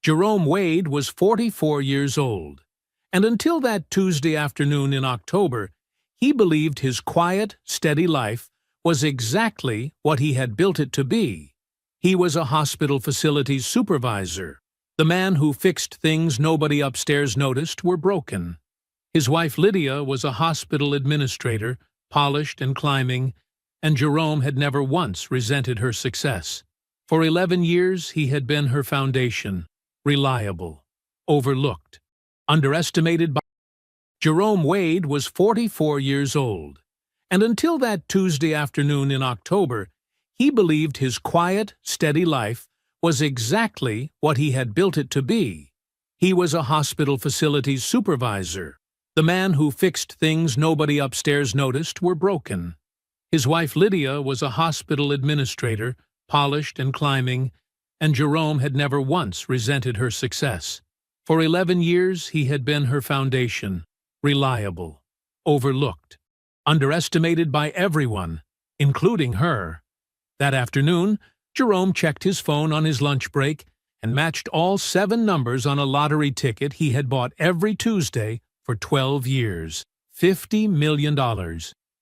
Jerome Wade was 44 years old, and until that Tuesday afternoon in October, he believed his quiet, steady life was exactly what he had built it to be. He was a hospital facilities supervisor, the man who fixed things nobody upstairs noticed were broken. His wife Lydia was a hospital administrator, polished and climbing, and Jerome had never once resented her success. For 11 years he had been her foundation, reliable, overlooked, underestimated by. Jerome Wade was 44 years old, and until that Tuesday afternoon in October, he believed his quiet, steady life was exactly what he had built it to be. He was a hospital facilities supervisor, the man who fixed things nobody upstairs noticed were broken. His wife Lydia was a hospital administrator, polished and climbing, and Jerome had never once resented her success. For 11 years he had been her foundation, reliable, overlooked, underestimated by everyone, including her. That afternoon, Jerome checked his phone on his lunch break and matched all 7 numbers on a lottery ticket he had bought every Tuesday for 12 years. $50 million.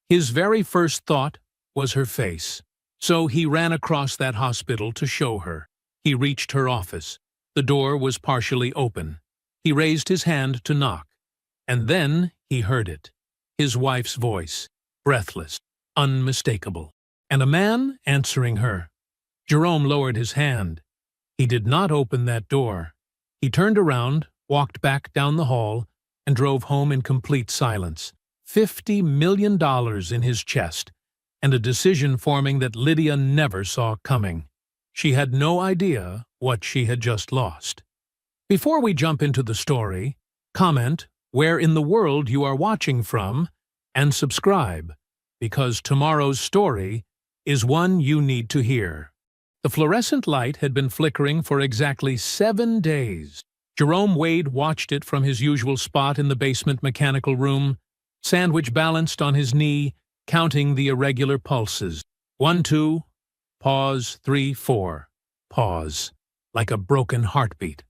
His very first thought was her face. So he ran across that hospital to show her. He reached her office. The door was partially open. He raised his hand to knock. And then he heard it. His wife's voice, breathless, unmistakable. And a man answering her. Jerome lowered his hand. He did not open that door. He turned around, walked back down the hall, and drove home in complete silence. $50 million in his chest, and a decision forming that Lydia never saw coming. She had no idea what she had just lost. Before we jump into the story, comment where in the world you are watching from, and subscribe, because tomorrow's story is one you need to hear. The fluorescent light had been flickering for exactly 7 days. Jerome Wade watched it from his usual spot in the basement mechanical room, sandwich balanced on his knee, counting the irregular pulses. 1, 2, pause, 3, 4, pause, like a broken heartbeat.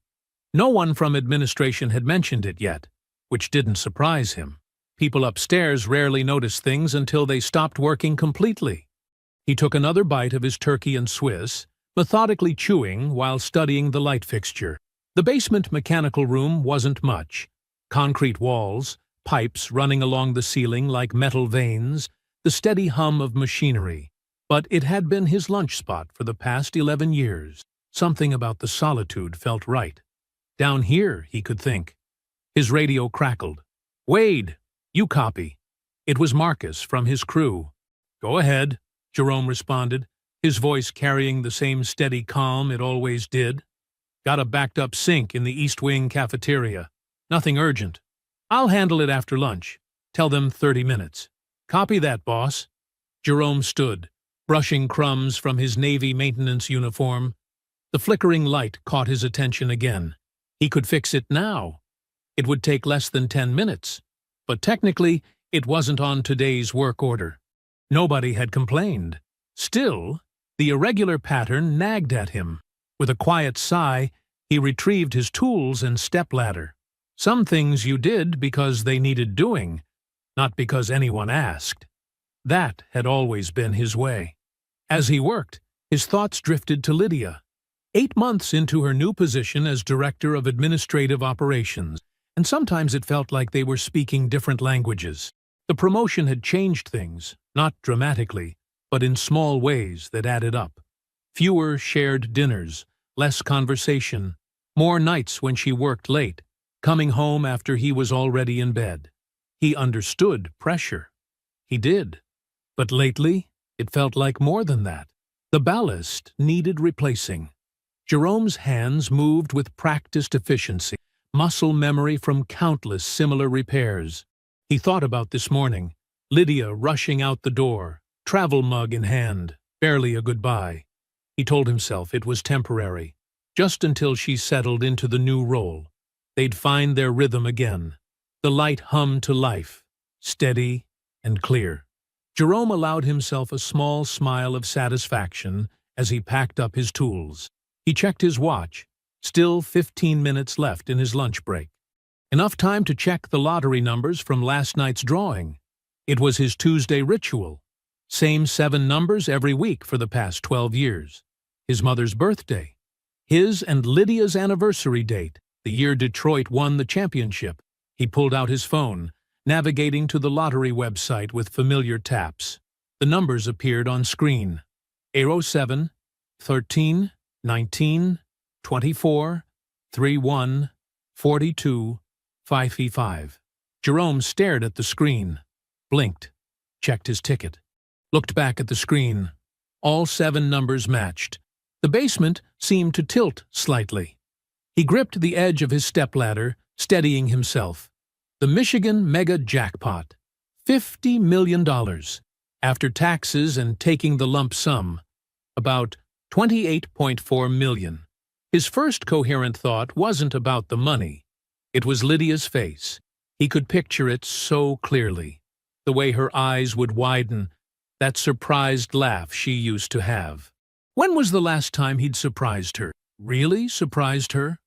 No one from administration had mentioned it yet, which didn't surprise him. People upstairs rarely notice things until they stopped working completely. He took another bite of his turkey and Swiss, methodically chewing while studying the light fixture. The basement mechanical room wasn't much. Concrete walls, pipes running along the ceiling like metal veins, the steady hum of machinery. But it had been his lunch spot for the past 11 years. Something about the solitude felt right. Down here, he could think. His radio crackled. "Wade, you copy." It was Marcus from his crew. "Go ahead," Jerome responded, his voice carrying the same steady calm it always did. "Got a backed-up sink in the East Wing cafeteria. Nothing urgent. I'll handle it after lunch. Tell them 30 minutes. Copy that, boss." Jerome stood, brushing crumbs from his Navy maintenance uniform. The flickering light caught his attention again. He could fix it now. It would take less than 10 minutes. But technically, it wasn't on today's work order. Nobody had complained. Still, the irregular pattern nagged at him. With a quiet sigh, he retrieved his tools and stepladder. Some things you did because they needed doing, not because anyone asked. That had always been his way. As he worked, his thoughts drifted to Lydia. 8 months into her new position as Director of Administrative Operations, and sometimes it felt like they were speaking different languages. The promotion had changed things, not dramatically, but in small ways that added up. Fewer shared dinners, less conversation, more nights when she worked late, coming home after he was already in bed. He understood pressure. He did. But lately, it felt like more than that. The ballast needed replacing. Jerome's hands moved with practiced efficiency, muscle memory from countless similar repairs. He thought about this morning, Lydia rushing out the door, travel mug in hand, barely a goodbye. He told himself it was temporary, just until she settled into the new role. They'd find their rhythm again. The light hummed to life, steady and clear. Jerome allowed himself a small smile of satisfaction as he packed up his tools. He checked his watch. Still 15 minutes left in his lunch break. Enough time to check the lottery numbers from last night's drawing. It was his Tuesday ritual. Same 7 numbers every week for the past 12 years. His mother's birthday. His and Lydia's anniversary date, the year Detroit won the championship. He pulled out his phone, navigating to the lottery website with familiar taps. The numbers appeared on screen. 07, 13, 19, 24, 31, 42, 55. Jerome stared at the screen, blinked, checked his ticket, looked back at the screen. All 7 numbers matched. The basement seemed to tilt slightly. He gripped the edge of his stepladder, steadying himself. The Michigan Mega Jackpot. $50 million. After taxes and taking the lump sum. About $28.4 million. His first coherent thought wasn't about the money. It was Lydia's face. He could picture it so clearly. The way her eyes would widen, that surprised laugh she used to have. When was the last time he'd surprised her? Really surprised her?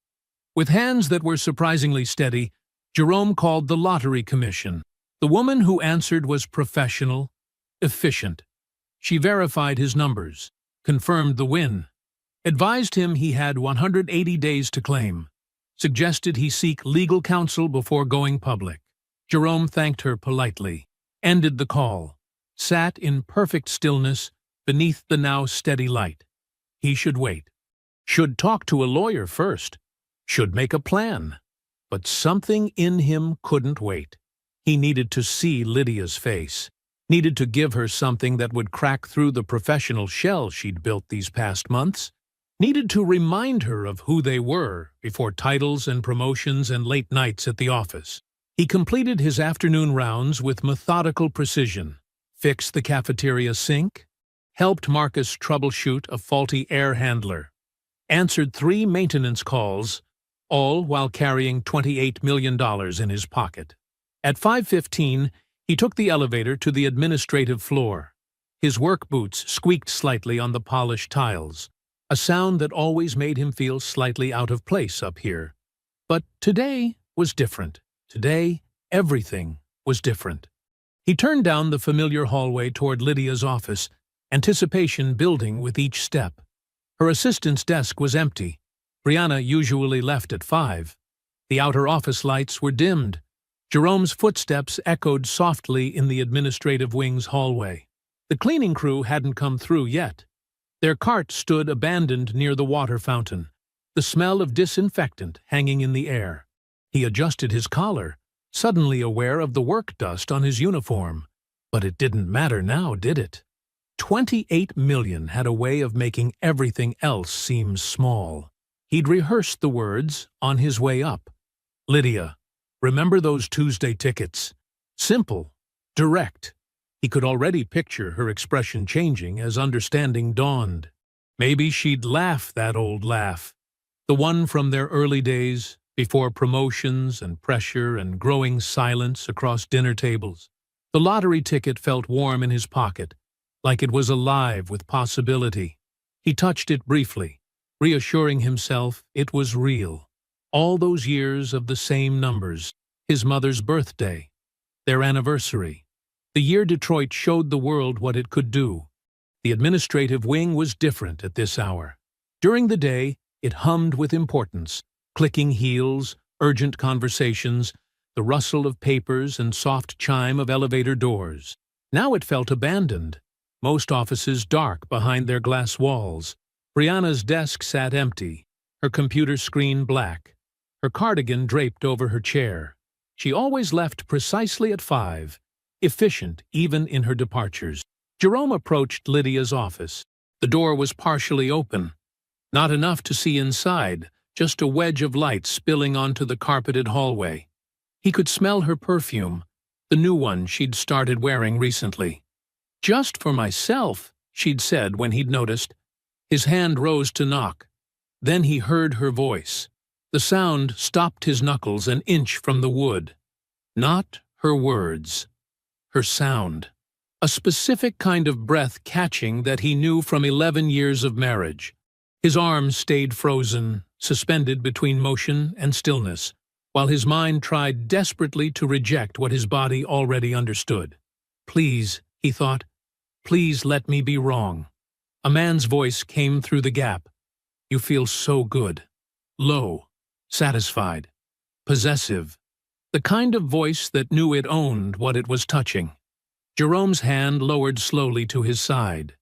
With hands that were surprisingly steady, Jerome called the lottery commission. The woman who answered was professional, efficient. She verified his numbers, confirmed the win, advised him he had 180 days to claim, suggested he seek legal counsel before going public. Jerome thanked her politely, ended the call, sat in perfect stillness beneath the now steady light. He should wait. Should talk to a lawyer first. Should make a plan. But something in him couldn't wait. He needed to see Lydia's face. Needed to give her something that would crack through the professional shell she'd built these past months. Needed to remind her of who they were before titles and promotions and late nights at the office. He completed his afternoon rounds with methodical precision. Fixed the cafeteria sink. Helped Marcus troubleshoot a faulty air handler. Answered 3 maintenance calls, all while carrying $28 million in his pocket. At 5:15, he took the elevator to the administrative floor. His work boots squeaked slightly on the polished tiles, a sound that always made him feel slightly out of place up here. But today was different. Today, everything was different. He turned down the familiar hallway toward Lydia's office, anticipation building with each step. Her assistant's desk was empty. Brianna usually left at 5. The outer office lights were dimmed. Jerome's footsteps echoed softly in the administrative wing's hallway. The cleaning crew hadn't come through yet. Their cart stood abandoned near the water fountain, the smell of disinfectant hanging in the air. He adjusted his collar, suddenly aware of the work dust on his uniform. But it didn't matter now, did it? 28 million had a way of making everything else seem small. He'd rehearsed the words on his way up. Lydia, remember those Tuesday tickets? Simple, direct. He could already picture her expression changing as understanding dawned. Maybe she'd laugh that old laugh, the one from their early days, before promotions and pressure and growing silence across dinner tables. The lottery ticket felt warm in his pocket, like it was alive with possibility. He touched it briefly, reassuring himself it was real. All those years of the same numbers, his mother's birthday, their anniversary, the year Detroit showed the world what it could do. The administrative wing was different at this hour. During the day, it hummed with importance, clicking heels, urgent conversations, the rustle of papers and soft chime of elevator doors. Now it felt abandoned. Most offices dark behind their glass walls. Brianna's desk sat empty, her computer screen black, her cardigan draped over her chair. She always left precisely at 5, efficient even in her departures. Jerome approached Lydia's office. The door was partially open. Not enough to see inside, just a wedge of light spilling onto the carpeted hallway. He could smell her perfume, the new one she'd started wearing recently. "Just for myself," she'd said when he'd noticed. His hand rose to knock. Then he heard her voice. The sound stopped his knuckles an inch from the wood. Not her words. Her sound. A specific kind of breath catching that he knew from 11 years of marriage. His arms stayed frozen, suspended between motion and stillness, while his mind tried desperately to reject what his body already understood. "Please," he thought, "please let me be wrong." A man's voice came through the gap. "You feel so good." Low, satisfied, possessive. The kind of voice that knew it owned what it was touching. Jerome's hand lowered slowly to his side.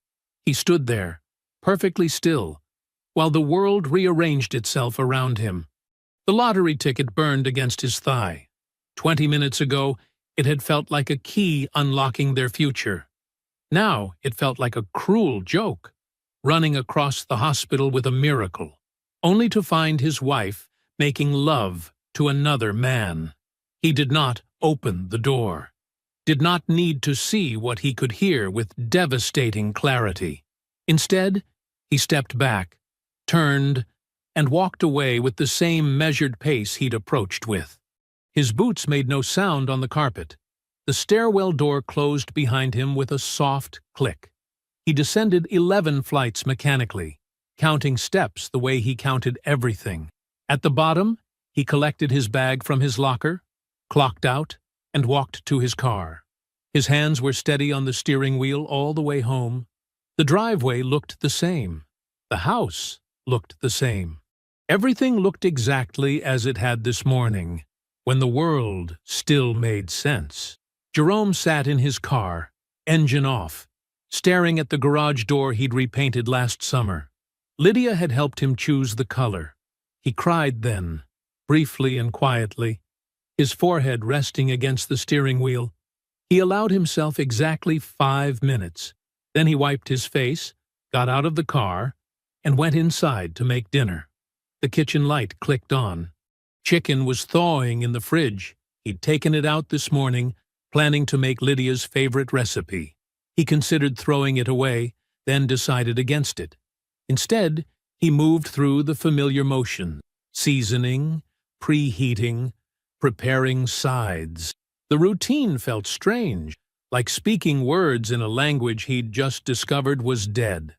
He stood there, perfectly still, while the world rearranged itself around him. The lottery ticket burned against his thigh. 20 minutes ago, it had felt like a key unlocking their future. Now it felt like a cruel joke, running across the hospital with a miracle, only to find his wife making love to another man. He did not open the door, did not need to see what he could hear with devastating clarity. Instead, he stepped back, turned, and walked away with the same measured pace he'd approached with. His boots made no sound on the carpet. The stairwell door closed behind him with a soft click. He descended 11 flights mechanically, counting steps the way he counted everything. At the bottom, he collected his bag from his locker, clocked out, and walked to his car. His hands were steady on the steering wheel all the way home. The driveway looked the same. The house looked the same. Everything looked exactly as it had this morning, when the world still made sense. Jerome sat in his car, engine off, staring at the garage door he'd repainted last summer. Lydia had helped him choose the color. He cried then, briefly and quietly, his forehead resting against the steering wheel. He allowed himself exactly 5 minutes. Then he wiped his face, got out of the car, and went inside to make dinner. The kitchen light clicked on. Chicken was thawing in the fridge. He'd taken it out this morning, planning to make Lydia's favorite recipe. He considered throwing it away, then decided against it. Instead, he moved through the familiar motions, seasoning, preheating, preparing sides. The routine felt strange, like speaking words in a language he'd just discovered was dead.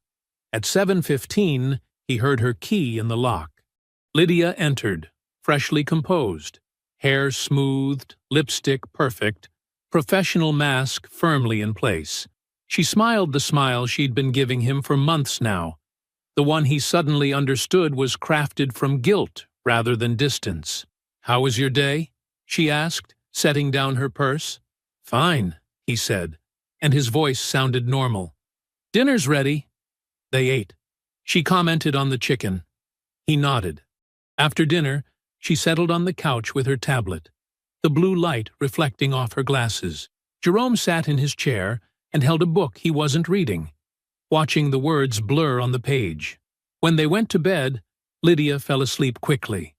At 7:15, he heard her key in the lock. Lydia entered, freshly composed, hair smoothed, lipstick perfect, professional mask firmly in place. She smiled the smile she'd been giving him for months now. The one he suddenly understood was crafted from guilt rather than distance. "How was your day?" she asked, setting down her purse. "Fine," he said, and his voice sounded normal. "Dinner's ready." They ate. She commented on the chicken. He nodded. After dinner, she settled on the couch with her tablet, the blue light reflecting off her glasses. Jerome sat in his chair and held a book he wasn't reading, watching the words blur on the page. When they went to bed, Lydia fell asleep quickly,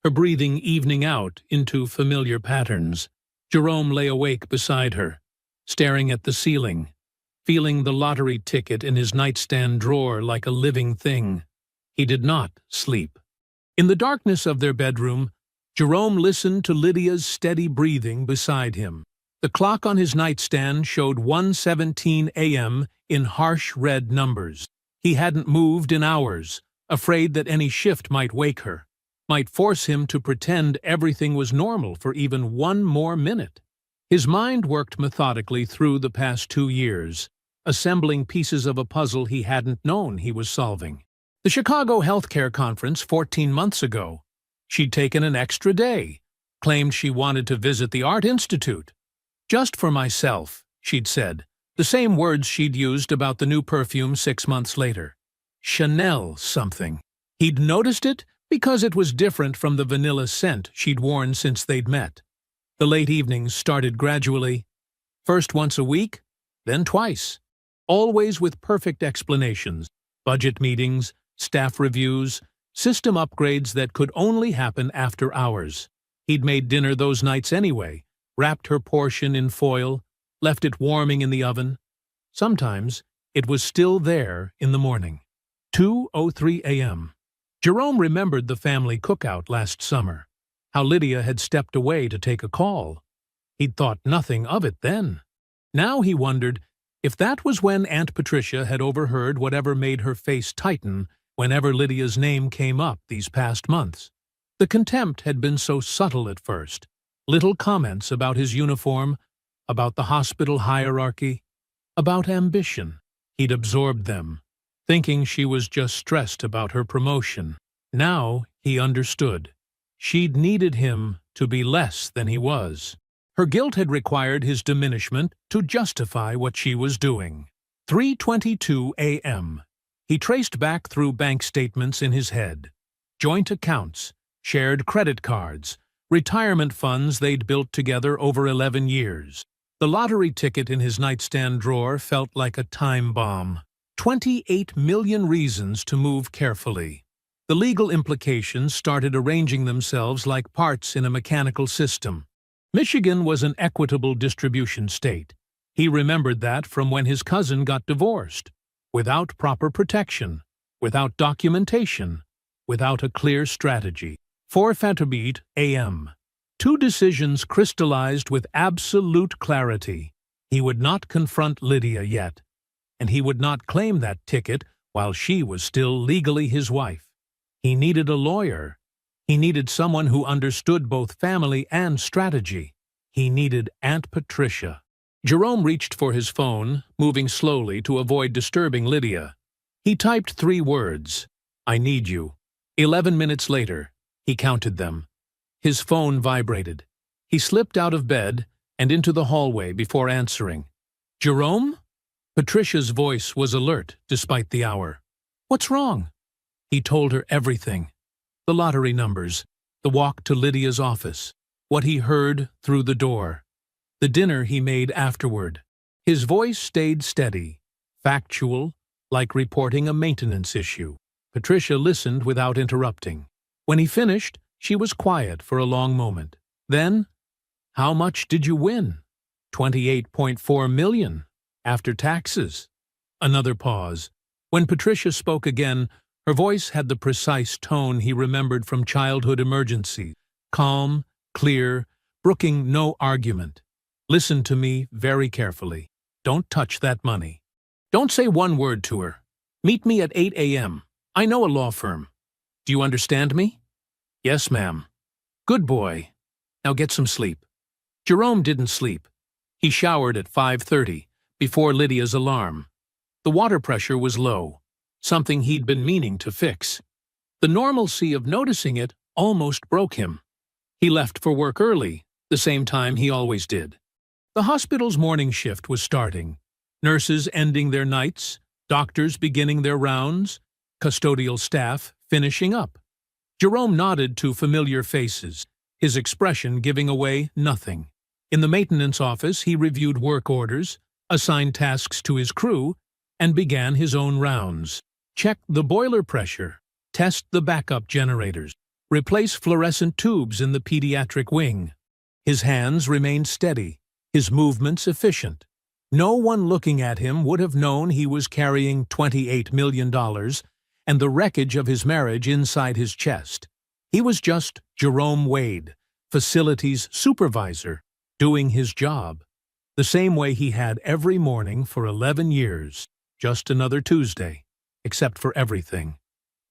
her breathing evening out into familiar patterns. Jerome lay awake beside her, staring at the ceiling, feeling the lottery ticket in his nightstand drawer like a living thing. He did not sleep. In the darkness of their bedroom, Jerome listened to Lydia's steady breathing beside him. The clock on his nightstand showed 1:17 a.m. in harsh red numbers. He hadn't moved in hours, afraid that any shift might wake her, might force him to pretend everything was normal for even one more minute. His mind worked methodically through the past 2 years, assembling pieces of a puzzle he hadn't known he was solving. The Chicago Healthcare Conference 14 months ago. She'd taken an extra day, claimed she wanted to visit the Art Institute. "Just for myself," she'd said, the same words she'd used about the new perfume 6 months later. Chanel something. He'd noticed it because it was different from the vanilla scent she'd worn since they'd met. The late evenings started gradually, first once a week, then twice, always with perfect explanations, budget meetings, staff reviews, system upgrades that could only happen after hours. He'd made dinner those nights anyway, wrapped her portion in foil, left it warming in the oven. Sometimes it was still there in the morning. 2:03 a.m. Jerome remembered the family cookout last summer, how Lydia had stepped away to take a call. He'd thought nothing of it then. Now he wondered if that was when Aunt Patricia had overheard whatever made her face tighten whenever Lydia's name came up these past months. The contempt had been so subtle at first. Little comments about his uniform, about the hospital hierarchy, about ambition. He'd absorbed them, thinking she was just stressed about her promotion. Now he understood. She'd needed him to be less than he was. Her guilt had required his diminishment to justify what she was doing. 3:22 a.m. He traced back through bank statements in his head. Joint accounts, shared credit cards, retirement funds they'd built together over 11 years. The lottery ticket in his nightstand drawer felt like a time bomb. 28 million reasons to move carefully. The legal implications started arranging themselves like parts in a mechanical system. Michigan was an equitable distribution state. He remembered that from when his cousin got divorced. Without proper protection, without documentation, without a clear strategy. 4:48 a.m. Two decisions crystallized with absolute clarity. He would not confront Lydia yet, and he would not claim that ticket while she was still legally his wife. He needed a lawyer. He needed someone who understood both family and strategy. He needed Aunt Patricia. Jerome reached for his phone, moving slowly to avoid disturbing Lydia. He typed 3 words, "I need you." 11 minutes later, he counted them. His phone vibrated. He slipped out of bed and into the hallway before answering. "Jerome?" Patricia's voice was alert despite the hour. "What's wrong?" He told her everything. The lottery numbers, the walk to Lydia's office, what he heard through the door, the dinner he made afterward. His voice stayed steady, factual, like reporting a maintenance issue. Patricia listened without interrupting. When he finished, she was quiet for a long moment. Then, "How much did you win?" 28.4 million, after taxes." Another pause. When Patricia spoke again, her voice had the precise tone he remembered from childhood emergencies. Calm, clear, brooking no argument. "Listen to me very carefully. Don't touch that money. Don't say one word to her. Meet me at 8 a.m. I know a law firm. Do you understand me?" "Yes, ma'am." "Good boy. Now get some sleep." Jerome didn't sleep. He showered at 5:30, before Lydia's alarm. The water pressure was low, something he'd been meaning to fix. The normalcy of noticing it almost broke him. He left for work early, the same time he always did. The hospital's morning shift was starting. Nurses ending their nights, doctors beginning their rounds, custodial staff finishing up. Jerome nodded to familiar faces, his expression giving away nothing. In the maintenance office, he reviewed work orders, assigned tasks to his crew, and began his own rounds. Check the boiler pressure, test the backup generators, replace fluorescent tubes in the pediatric wing. His hands remained steady, his movements efficient. No one looking at him would have known he was carrying $28 million and the wreckage of his marriage inside his chest. He was just Jerome Wade, facilities supervisor, doing his job, the same way he had every morning for 11 years, just another Tuesday, except for everything.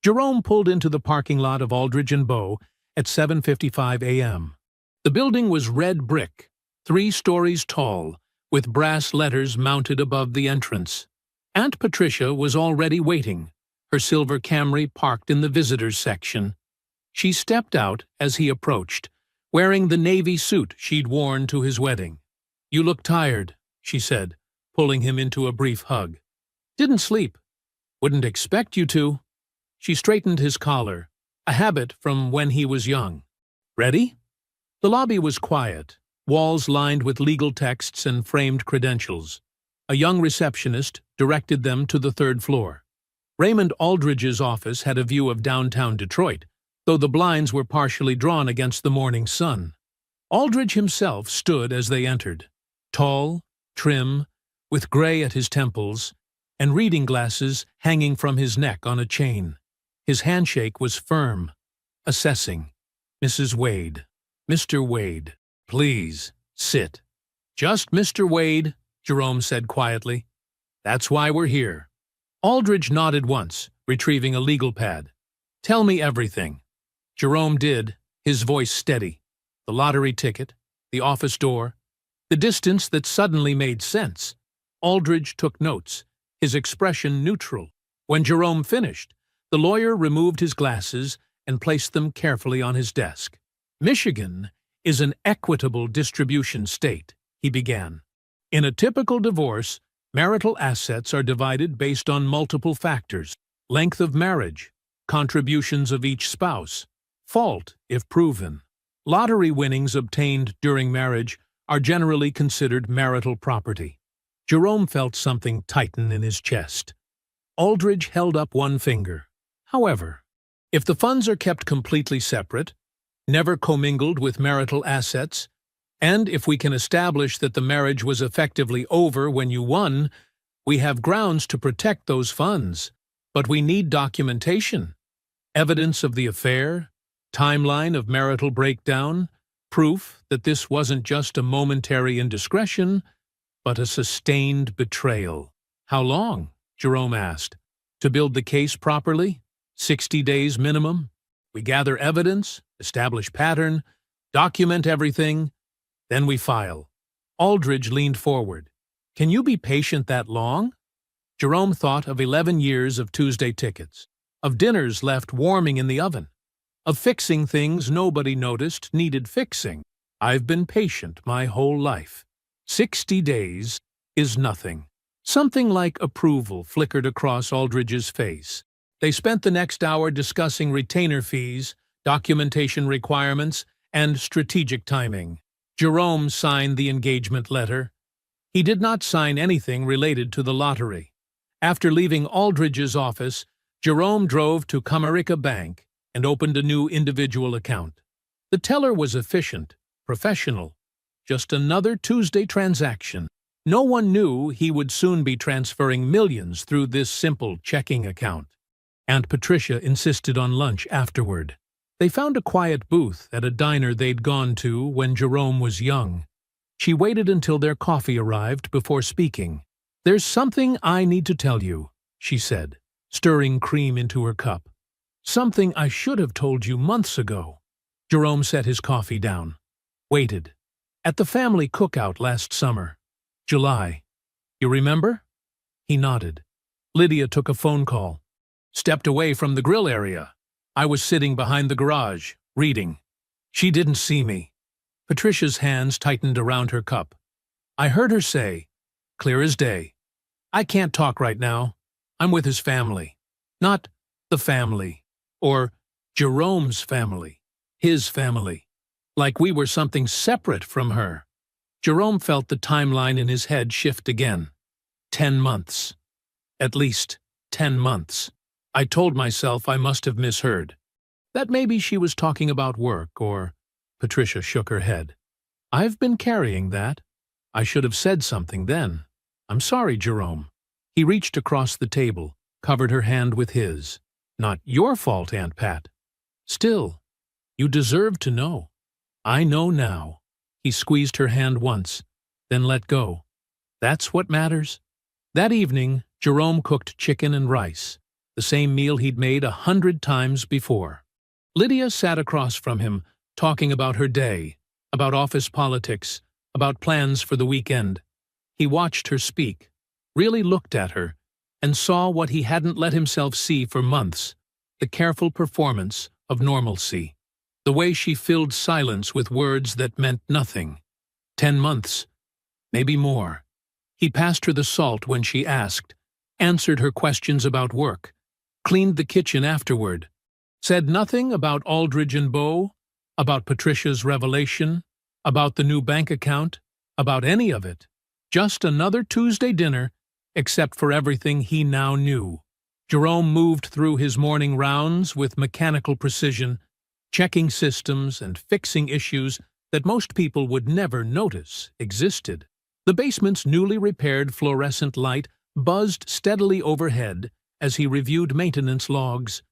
Jerome pulled into the parking lot of Aldridge & Bow at 7:55 a.m. The building was red brick, 3 stories tall, with brass letters mounted above the entrance. Aunt Patricia was already waiting, her silver Camry parked in the visitors section. She stepped out as he approached, wearing the navy suit she'd worn to his wedding. "You look tired," she said, pulling him into a brief hug. "Didn't sleep." "Wouldn't expect you to." She straightened his collar, a habit from when he was young. "Ready?" The lobby was quiet, walls lined with legal texts and framed credentials. A young receptionist directed them to the 3rd floor. Raymond Aldridge's office had a view of downtown Detroit, though the blinds were partially drawn against the morning sun. Aldridge himself stood as they entered, tall, trim, with gray at his temples, and reading glasses hanging from his neck on a chain. His handshake was firm, assessing. "Mrs. Wade, Mr. Wade, please, sit." "Just Mr. Wade," Jerome said quietly. "That's why we're here." Aldridge nodded once, retrieving a legal pad. "Tell me everything." Jerome did, his voice steady. The lottery ticket, the office door, the distance that suddenly made sense. Aldridge took notes, his expression neutral. When Jerome finished, the lawyer removed his glasses and placed them carefully on his desk. "Michigan is an equitable distribution state," he began. "In a typical divorce, marital assets are divided based on multiple factors: length of marriage, contributions of each spouse, fault if proven. Lottery winnings obtained during marriage are generally considered marital property." Jerome felt something tighten in his chest. Aldridge held up one finger. "However, if the funds are kept completely separate, never commingled with marital assets, and if we can establish that the marriage was effectively over when you won, we have grounds to protect those funds. But we need documentation, evidence of the affair, timeline of marital breakdown, proof that this wasn't just a momentary indiscretion, but a sustained betrayal." "How long?" Jerome asked. "To build the case properly? 60 days minimum. We gather evidence, establish pattern, document everything, then we file." Aldridge leaned forward. "Can you be patient that long?" Jerome thought of 11 years of Tuesday tickets, of dinners left warming in the oven, of fixing things nobody noticed needed fixing. "I've been patient my whole life. 60 days is nothing." Something like approval flickered across Aldridge's face. They spent the next hour discussing retainer fees, documentation requirements, and strategic timing. Jerome signed the engagement letter. He did not sign anything related to the lottery. After leaving Aldridge's office, Jerome drove to Comerica Bank and opened a new individual account. The teller was efficient, professional. Just another Tuesday transaction. No one knew he would soon be transferring millions through this simple checking account. Aunt Patricia insisted on lunch afterward. They found a quiet booth at a diner they'd gone to when Jerome was young. She waited until their coffee arrived before speaking. "There's something I need to tell you," she said, stirring cream into her cup. "Something I should have told you months ago." Jerome set his coffee down. Waited. "At the family cookout last summer. July. You remember?" He nodded. "Lydia took a phone call. Stepped away from the grill area. I was sitting behind the garage, reading. She didn't see me." Patricia's hands tightened around her cup. "I heard her say, clear as day, 'I can't talk right now. I'm with his family.' Not the family, or Jerome's family, his family. Like we were something separate from her." Jerome felt the timeline in his head shift again. 10 months. At least 10 months. I told myself I must have misheard. That maybe she was talking about work, or... Patricia shook her head. "I've been carrying that. I should have said something then. I'm sorry, Jerome." He reached across the table, covered her hand with his. "Not your fault, Aunt Pat. Still, you deserve to know." "I know now." He squeezed her hand once, then let go. "That's what matters." That evening, Jerome cooked chicken and rice, the same meal he'd made 100 times before. Lydia sat across from him, talking about her day, about office politics, about plans for the weekend. He watched her speak, really looked at her, and saw what he hadn't let himself see for months: the careful performance of normalcy. The way she filled silence with words that meant nothing. 10 months, maybe more. He passed her the salt when she asked, answered her questions about work, cleaned the kitchen afterward, said nothing about Aldridge and Beau, about Patricia's revelation, about the new bank account, about any of it. Just another Tuesday dinner, except for everything he now knew. Jerome moved through his morning rounds with mechanical precision, checking systems and fixing issues that most people would never notice existed. The basement's newly repaired fluorescent light buzzed steadily overhead as he reviewed maintenance logs.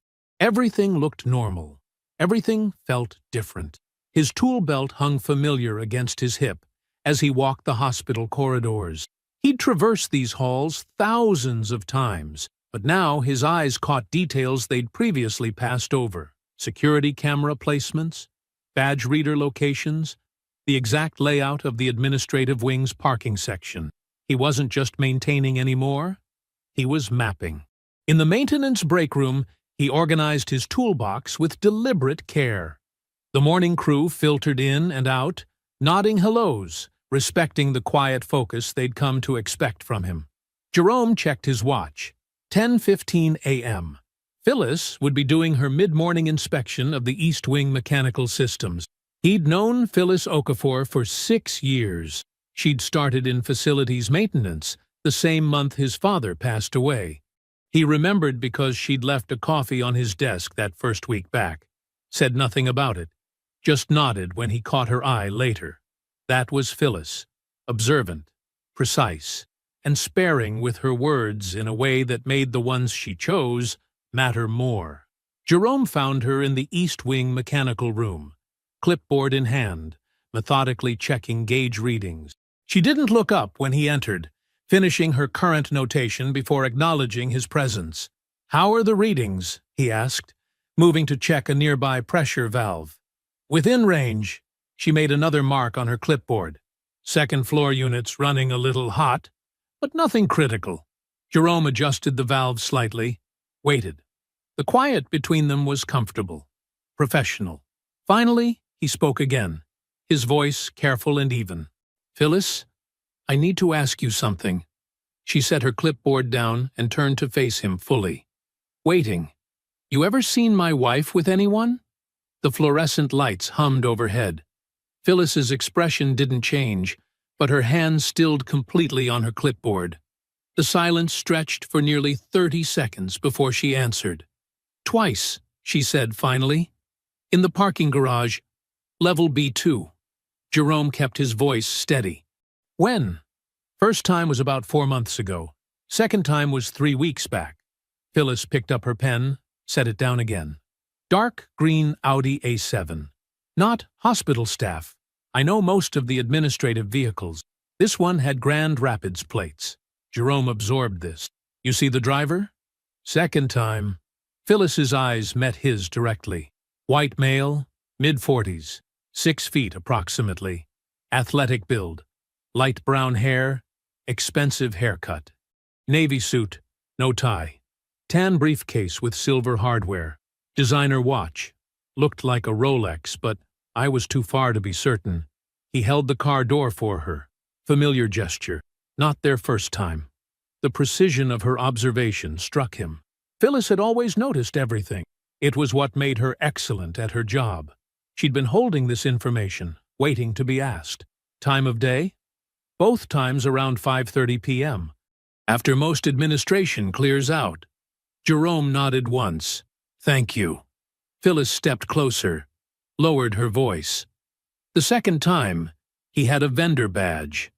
Everything looked normal. Everything felt different. His tool belt hung familiar against his hip as he walked the hospital corridors. He'd traversed these halls thousands of times, But now his eyes caught details they'd previously passed over. Security camera placements, badge reader locations, the exact layout of the administrative wing's parking section. He wasn't just maintaining anymore, he was mapping. In the maintenance break room, he organized his toolbox with deliberate care. The morning crew filtered in and out, nodding hellos, respecting the quiet focus they'd come to expect from him. Jerome checked his watch. 10:15 a.m. Phyllis would be doing her mid-morning inspection of the East Wing mechanical systems. He'd known Phyllis Okafor for 6 years. She'd started in facilities maintenance the same month his father passed away. He remembered because she'd left a coffee on his desk that first week back. Said nothing about it, just nodded when he caught her eye later. That was Phyllis, observant, precise, and sparing with her words in a way that made the ones she chose matter more. Jerome found her in the East Wing mechanical room, clipboard in hand, methodically checking gauge readings. She didn't look up when he entered, finishing her current notation before acknowledging his presence. "How are the readings?" he asked, moving to check a nearby pressure valve. "Within range." She made another mark on her clipboard. "Second floor units running a little hot, but nothing critical." Jerome adjusted the valve slightly, waited. The quiet between them was comfortable, professional. Finally, he spoke again, his voice careful and even. "Phyllis, I need to ask you something." She set her clipboard down and turned to face him fully. "Waiting. You ever seen my wife with anyone?" The fluorescent lights hummed overhead. Phyllis's expression didn't change, but her hands stilled completely on her clipboard. The silence stretched for nearly 30 seconds before she answered. "Twice," she said finally. "In the parking garage, level B2. Jerome kept his voice steady. "When?" "First time was about 4 months ago. Second time was 3 weeks back." Phyllis picked up her pen, set it down again. "Dark green Audi A7. Not hospital staff. I know most of the administrative vehicles. This one had Grand Rapids plates." Jerome absorbed this. "You see the driver?" "Second time." Phyllis's eyes met his directly. White male, mid-40s, 6 feet approximately. Athletic build. Light brown hair, expensive haircut. Navy suit, no tie. Tan briefcase with silver hardware. Designer watch. Looked like a Rolex, but I was too far to be certain. He held the car door for her. Familiar gesture. Not their first time. The precision of her observation struck him. Phyllis had always noticed everything. It was what made her excellent at her job. She'd been holding this information, waiting to be asked. Time of day? Both times around 5:30 p.m. After most administration clears out. Jerome nodded once. "Thank you." Phyllis stepped closer, lowered her voice. The second time, he had a vendor badge.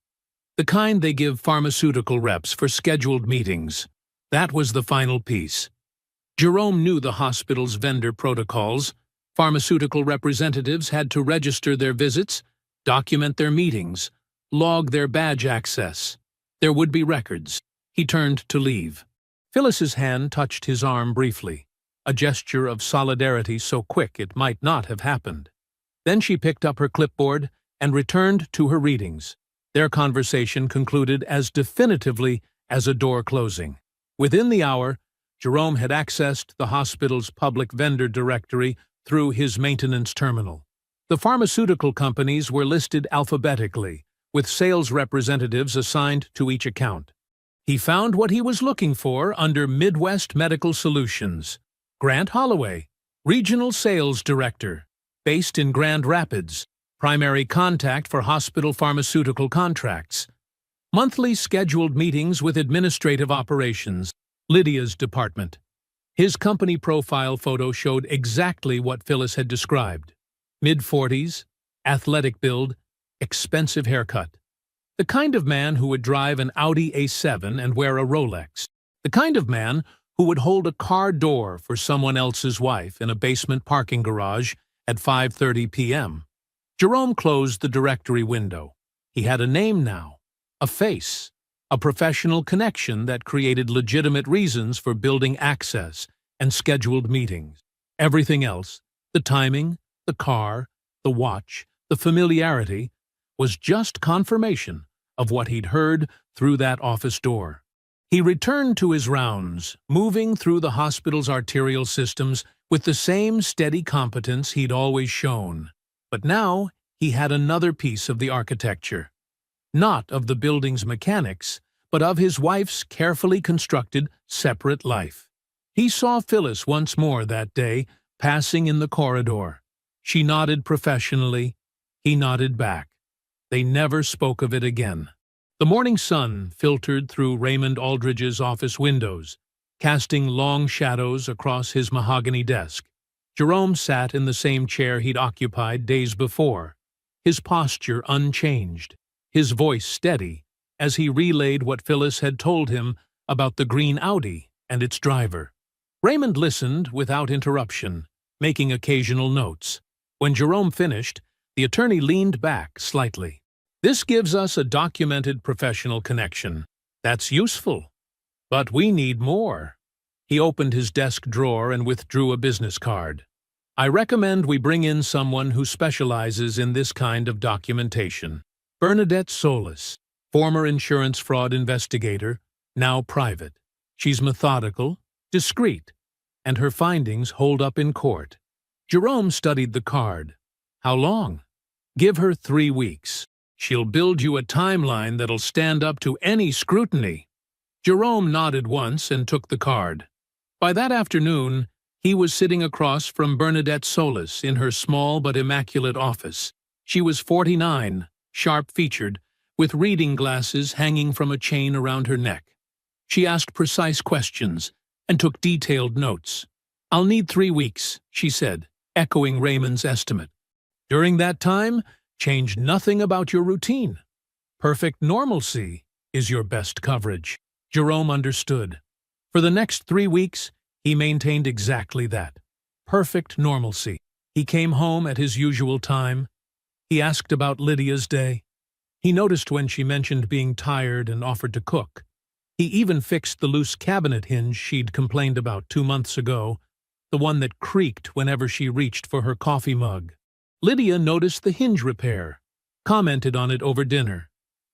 The kind they give pharmaceutical reps for scheduled meetings. That was the final piece. Jerome knew the hospital's vendor protocols. Pharmaceutical representatives had to register their visits, document their meetings, log their badge access. There would be records. He turned to leave. Phyllis's hand touched his arm briefly, a gesture of solidarity so quick it might not have happened. Then she picked up her clipboard and returned to her readings. Their conversation concluded as definitively as a door closing. Within the hour, Jerome had accessed the hospital's public vendor directory through his maintenance terminal. The pharmaceutical companies were listed alphabetically, with sales representatives assigned to each account. He found what he was looking for under Midwest Medical Solutions. Grant Holloway, Regional Sales Director, based in Grand Rapids, primary contact for hospital pharmaceutical contracts. Monthly scheduled meetings with administrative operations, Lydia's department. His company profile photo showed exactly what Phyllis had described. Mid-40s, athletic build, expensive haircut. The kind of man who would drive an Audi A7 and wear a Rolex. The kind of man who would hold a car door for someone else's wife in a basement parking garage at 5:30 p.m. Jerome closed the directory window. He had a name now, a face, a professional connection that created legitimate reasons for building access and scheduled meetings. Everything else, the timing, the car, the watch, the familiarity, was just confirmation of what he'd heard through that office door. He returned to his rounds, moving through the hospital's arterial systems with the same steady competence he'd always shown. But now he had another piece of the architecture. Not of the building's mechanics, but of his wife's carefully constructed separate life. He saw Phyllis once more that day, passing in the corridor. She nodded professionally. He nodded back. They never spoke of it again. The morning sun filtered through Raymond Aldridge's office windows, casting long shadows across his mahogany desk. Jerome sat in the same chair he'd occupied days before, his posture unchanged, his voice steady, as he relayed what Phyllis had told him about the green Audi and its driver. Raymond listened without interruption, making occasional notes. When Jerome finished, the attorney leaned back slightly. "This gives us a documented professional connection. That's useful. But we need more." He opened his desk drawer and withdrew a business card. "I recommend we bring in someone who specializes in this kind of documentation. Bernadette Solis, former insurance fraud investigator, now private. She's methodical, discreet, and her findings hold up in court." Jerome studied the card. "How long?" "Give her 3 weeks. She'll build you a timeline that'll stand up to any scrutiny." Jerome nodded once and took the card. By that afternoon, he was sitting across from Bernadette Solis in her small but immaculate office. She was 49, sharp-featured, with reading glasses hanging from a chain around her neck. She asked precise questions and took detailed notes. "I'll need 3 weeks," she said, echoing Raymond's estimate. "During that time, change nothing about your routine. Perfect normalcy is your best coverage." Jerome understood. For the next 3 weeks, he maintained exactly that. Perfect normalcy. He came home at his usual time. He asked about Lydia's day. He noticed when she mentioned being tired and offered to cook. He even fixed the loose cabinet hinge she'd complained about 2 months ago, the one that creaked whenever she reached for her coffee mug. Lydia noticed the hinge repair, commented on it over dinner.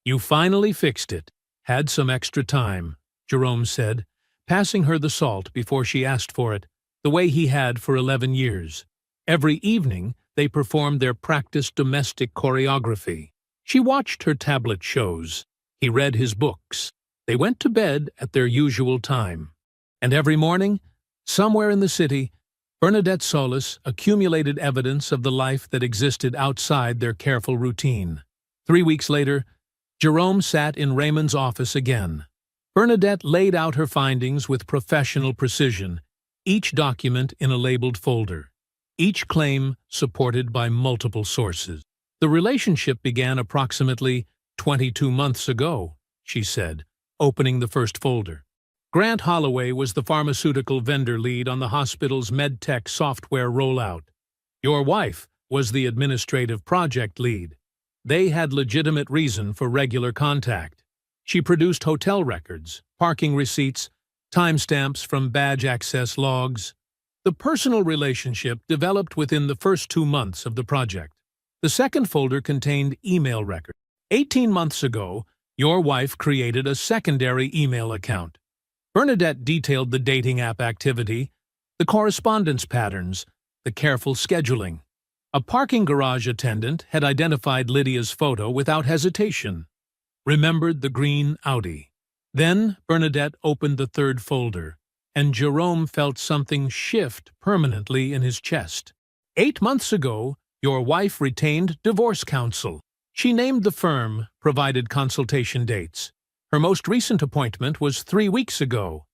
"You finally fixed it. Had some extra time," Jerome said, passing her the salt before she asked for it, the way he had for 11 years. Every evening, they performed their practiced domestic choreography. She watched her tablet shows. He read his books. They went to bed at their usual time. And every morning, somewhere in the city, Bernadette Solis accumulated evidence of the life that existed outside their careful routine. 3 weeks later, Jerome sat in Raymond's office again. Bernadette laid out her findings with professional precision, each document in a labeled folder, each claim supported by multiple sources. "The relationship began approximately 22 months ago," she said, opening the first folder. Grant Holloway was the pharmaceutical vendor lead on the hospital's medtech software rollout. Your wife was the administrative project lead. They had legitimate reason for regular contact. She produced hotel records, parking receipts, timestamps from badge access logs. The personal relationship developed within the first 2 months of the project. The second folder contained email records. 18 months ago, your wife created a secondary email account. Bernadette detailed the dating app activity, the correspondence patterns, the careful scheduling. A parking garage attendant had identified Lydia's photo without hesitation, remembered the green Audi. Then Bernadette opened the third folder, and Jerome felt something shift permanently in his chest. 8 months ago, your wife retained divorce counsel. She named the firm, provided consultation dates. Her most recent appointment was 3 weeks ago.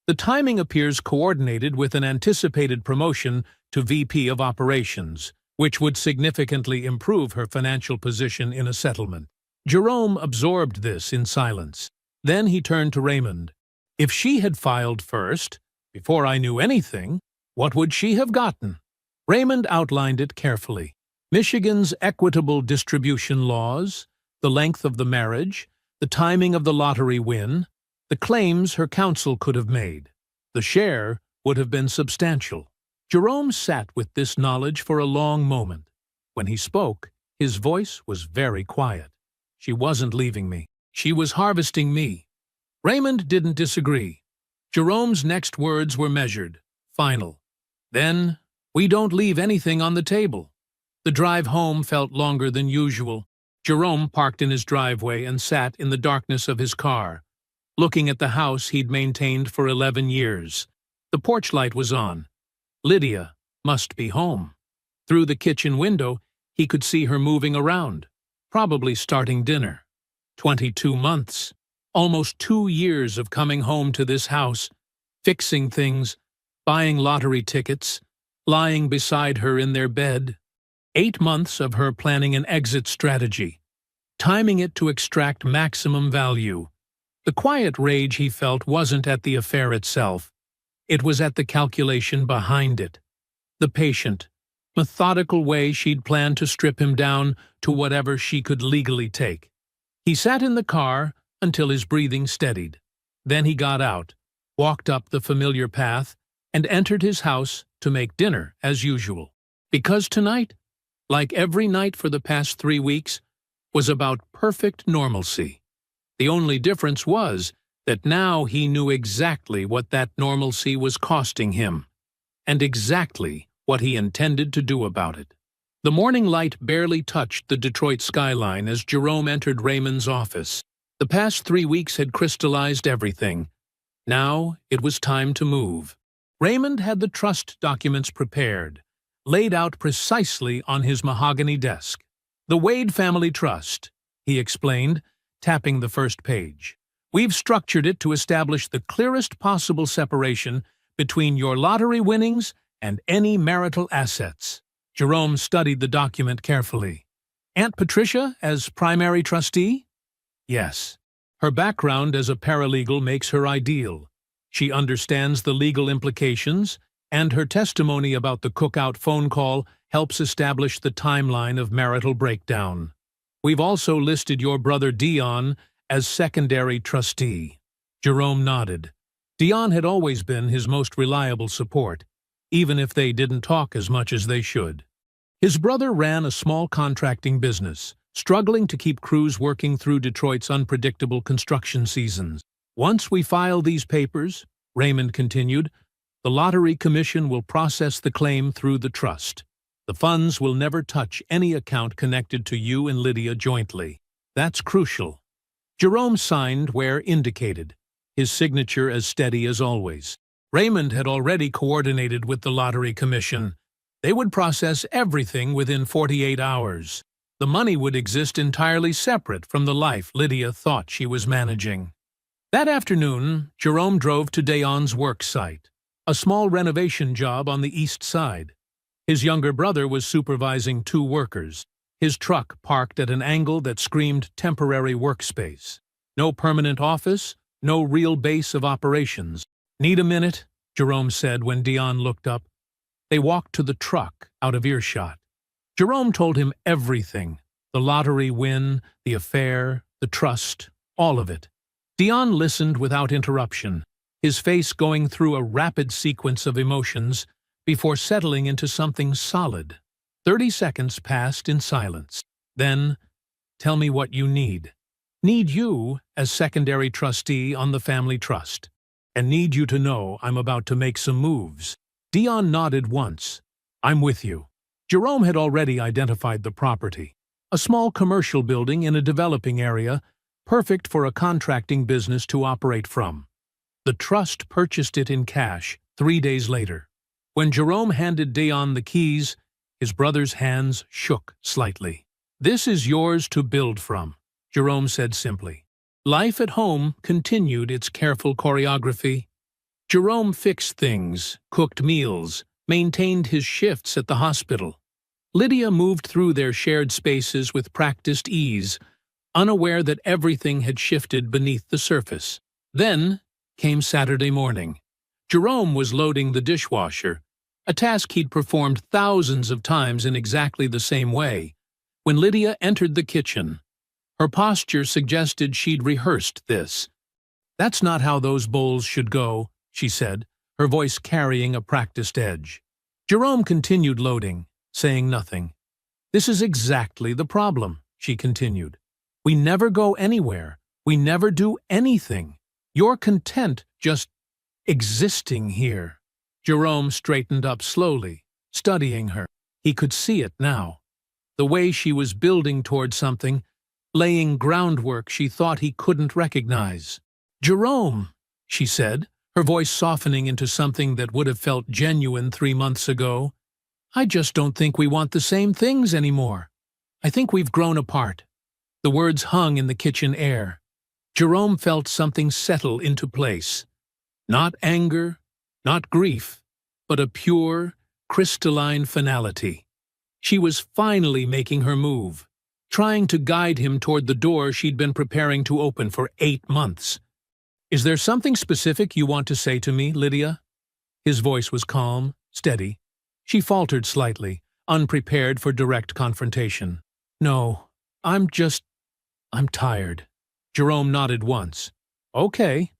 The timing appears coordinated with an anticipated promotion to VP of Operations, which would significantly improve her financial position in a settlement. Jerome absorbed this in silence. Then he turned to Raymond. "If she had filed first, before I knew anything, what would she have gotten?" Raymond outlined it carefully. Michigan's equitable distribution laws, the length of the marriage, the timing of the lottery win, the claims her counsel could have made. The share would have been substantial. Jerome sat with this knowledge for a long moment. When he spoke, his voice was very quiet. She wasn't leaving me. She was harvesting me. Raymond didn't disagree. Jerome's next words were measured, final. Then, we don't leave anything on the table. The drive home felt longer than usual. Jerome parked in his driveway and sat in the darkness of his car, looking at the house he'd maintained for 11 years. The porch light was on. Lydia must be home. Through the kitchen window, he could see her moving around, probably starting dinner. 22 months. Almost 2 years of coming home to this house, fixing things, buying lottery tickets, lying beside her in their bed. 8 months of her planning an exit strategy, timing it to extract maximum value. The quiet rage he felt wasn't at the affair itself. It was at the calculation behind it. The patient, methodical way she'd planned to strip him down to whatever she could legally take. He sat in the car until his breathing steadied. Then he got out, walked up the familiar path, and entered his house to make dinner as usual. Because tonight, like every night for the past 3 weeks, was about perfect normalcy. The only difference was that now he knew exactly what that normalcy was costing him, and exactly what he intended to do about it. The morning light barely touched the Detroit skyline as Jerome entered Raymond's office. The past 3 weeks had crystallized everything. Now it was time to move. Raymond had the trust documents prepared, laid out precisely on his mahogany desk. "The Wade Family Trust," he explained, tapping the first page. "We've structured it to establish the clearest possible separation between your lottery winnings and any marital assets." Jerome studied the document carefully. "Aunt Patricia as primary trustee?" "Yes. Her background as a paralegal makes her ideal. She understands the legal implications, and her testimony about the cookout phone call helps establish the timeline of marital breakdown. We've also listed your brother Dion as secondary trustee." Jerome nodded. Dion had always been his most reliable support, even if they didn't talk as much as they should. His brother ran a small contracting business, struggling to keep crews working through Detroit's unpredictable construction seasons. "Once we file these papers," Raymond continued, "the Lottery Commission will process the claim through the trust. The funds will never touch any account connected to you and Lydia jointly. That's crucial." Jerome signed where indicated, his signature as steady as always. Raymond had already coordinated with the Lottery Commission. They would process everything within 48 hours. The money would exist entirely separate from the life Lydia thought she was managing. That afternoon, Jerome drove to Dion's work site, a small renovation job on the east side. His younger brother was supervising 2 workers, his truck parked at an angle that screamed temporary workspace. No permanent office, no real base of operations. "Need a minute?" Jerome said when Dion looked up. They walked to the truck, out of earshot. Jerome told him everything, the lottery win, the affair, the trust, all of it. Dion listened without interruption, his face going through a rapid sequence of emotions before settling into something solid. 30 seconds passed in silence. Then, "Tell me what you need." "Need you as secondary trustee on the family trust. And need you to know I'm about to make some moves." Dion nodded once. "I'm with you." Jerome had already identified the property, a small commercial building in a developing area, perfect for a contracting business to operate from. The trust purchased it in cash 3 days later. When Jerome handed Dion the keys, his brother's hands shook slightly. "This is yours to build from," Jerome said simply. Life at home continued its careful choreography. Jerome fixed things, cooked meals, maintained his shifts at the hospital. Lydia moved through their shared spaces with practiced ease, unaware that everything had shifted beneath the surface. Then came Saturday morning. Jerome was loading the dishwasher, a task he'd performed thousands of times in exactly the same way, when Lydia entered the kitchen. Her posture suggested she'd rehearsed this. "That's not how those bowls should go," she said, her voice carrying a practiced edge. Jerome continued loading, saying nothing. "This is exactly the problem," she continued. "We never go anywhere. We never do anything. You're content just existing here." Jerome straightened up slowly, studying her. He could see it now. The way she was building toward something, laying groundwork she thought he couldn't recognize. "Jerome," she said, her voice softening into something that would have felt genuine 3 months ago. "I just don't think we want the same things anymore. I think we've grown apart." The words hung in the kitchen air. Jerome felt something settle into place. Not anger, not grief, but a pure, crystalline finality. She was finally making her move, trying to guide him toward the door she'd been preparing to open for 8 months. "Is there something specific you want to say to me, Lydia?" His voice was calm, steady. She faltered slightly, unprepared for direct confrontation. "No, I'm tired." Jerome nodded once. "Okay."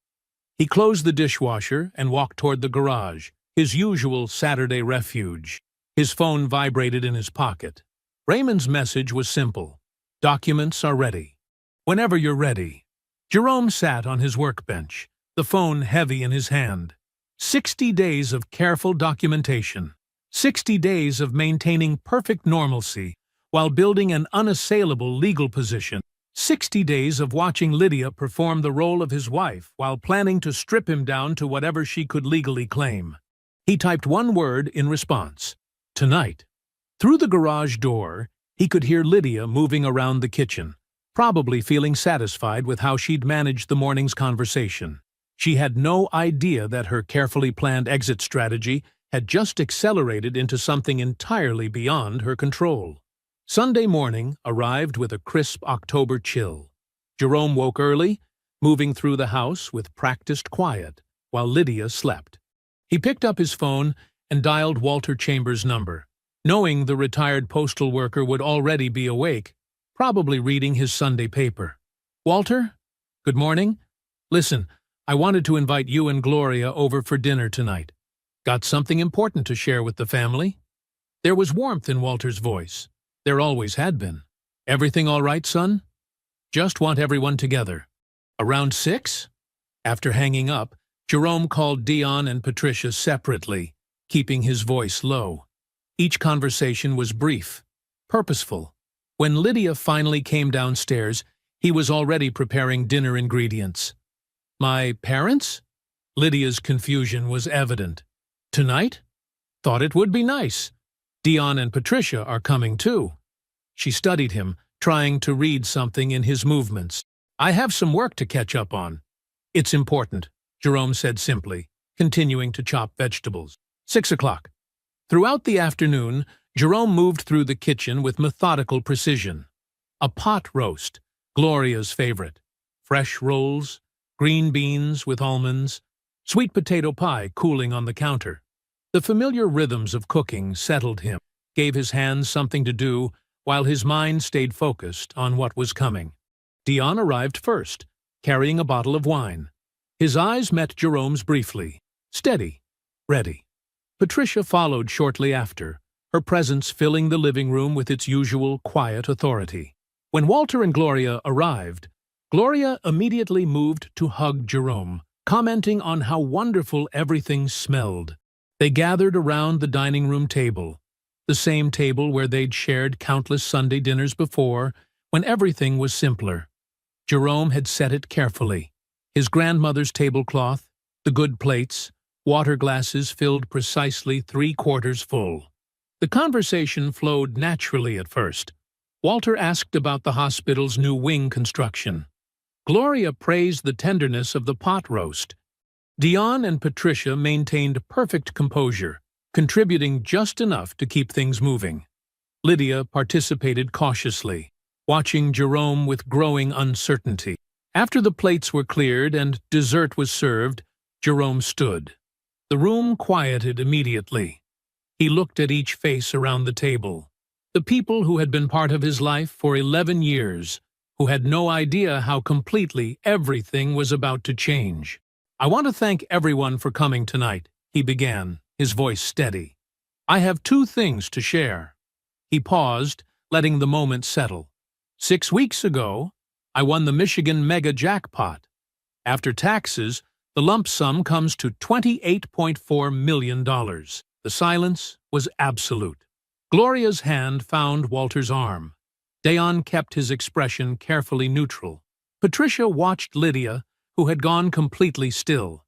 He closed the dishwasher and walked toward the garage, his usual Saturday refuge. His phone vibrated in his pocket. Raymond's message was simple. "Documents are ready. Whenever you're ready." Jerome sat on his workbench, the phone heavy in his hand. 60 days of careful documentation. 60 days of maintaining perfect normalcy while building an unassailable legal position. 60 days of watching Lydia perform the role of his wife while planning to strip him down to whatever she could legally claim. He typed one word in response: "Tonight." Through the garage door, he could hear Lydia moving around the kitchen, probably feeling satisfied with how she'd managed the morning's conversation. She had no idea that her carefully planned exit strategy had just accelerated into something entirely beyond her control. Sunday morning arrived with a crisp October chill. Jerome woke early, moving through the house with practiced quiet, while Lydia slept. He picked up his phone and dialed Walter Chambers' number, knowing the retired postal worker would already be awake, probably reading his Sunday paper. "Walter? Good morning. Listen, I wanted to invite you and Gloria over for dinner tonight. Got something important to share with the family." There was warmth in Walter's voice. There always had been. "Everything all right, son? Just want everyone together. Around 6? After hanging up, Jerome called Dion and Patricia separately, keeping his voice low. Each conversation was brief, purposeful. When Lydia finally came downstairs, he was already preparing dinner ingredients. "My parents?" Lydia's confusion was evident. "Tonight? Thought it would be nice. Dion and Patricia are coming too." She studied him, trying to read something in his movements. "I have some work to catch up on." "It's important," Jerome said simply, continuing to chop vegetables. 6 o'clock. Throughout the afternoon, Jerome moved through the kitchen with methodical precision. A pot roast, Gloria's favorite. Fresh rolls, green beans with almonds, sweet potato pie cooling on the counter. The familiar rhythms of cooking settled him, gave his hands something to do, while his mind stayed focused on what was coming. Dion arrived first, carrying a bottle of wine. His eyes met Jerome's briefly. Steady, ready. Patricia followed shortly after, her presence filling the living room with its usual quiet authority. When Walter and Gloria arrived, Gloria immediately moved to hug Jerome, commenting on how wonderful everything smelled. They gathered around the dining room table, the same table where they'd shared countless Sunday dinners before, when everything was simpler. Jerome had set it carefully. His grandmother's tablecloth, the good plates, water glasses filled precisely 3/4 full. The conversation flowed naturally at first. Walter asked about the hospital's new wing construction. Gloria praised the tenderness of the pot roast. Dion and Patricia maintained perfect composure, contributing just enough to keep things moving. Lydia participated cautiously, watching Jerome with growing uncertainty. After the plates were cleared and dessert was served, Jerome stood. The room quieted immediately. He looked at each face around the table. The people who had been part of his life for 11 years, who had no idea how completely everything was about to change. "I want to thank everyone for coming tonight," he began, his voice steady. "I have two things to share." He paused, letting the moment settle. 6 weeks ago, I won the Michigan Mega Jackpot. After taxes, the lump sum comes to $28.4 million. The silence was absolute. Gloria's hand found Walter's arm. Dayon kept his expression carefully neutral. Patricia watched Lydia, who had gone completely still.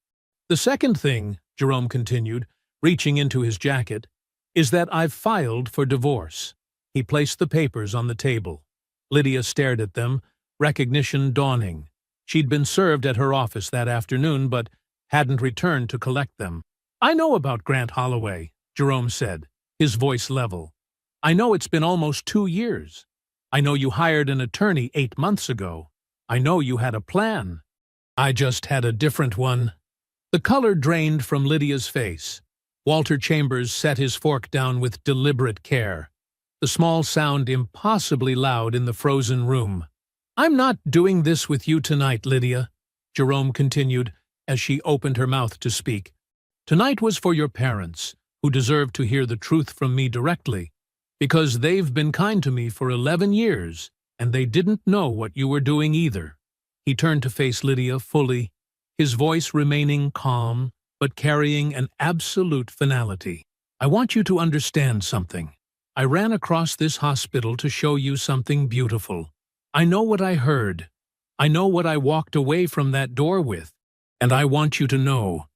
"The second thing," Jerome continued, reaching into his jacket, "is that I've filed for divorce." He placed the papers on the table. Lydia stared at them, recognition dawning. She'd been served at her office that afternoon, but hadn't returned to collect them. "I know about Grant Holloway," Jerome said, his voice level. "I know it's been almost 2 years. I know you hired an attorney 8 months ago. I know you had a plan. I just had a different one." The color drained from Lydia's face. Walter Chambers set his fork down with deliberate care, the small sound impossibly loud in the frozen room. "I'm not doing this with you tonight, Lydia," Jerome continued as she opened her mouth to speak. "Tonight was for your parents, who deserve to hear the truth from me directly, because they've been kind to me for 11 years, and they didn't know what you were doing either." He turned to face Lydia fully, his voice remaining calm, but carrying an absolute finality. "I want you to understand something. I ran across this hospital to show you something beautiful. I know what I heard. I know what I walked away from that door with. And I want you to know,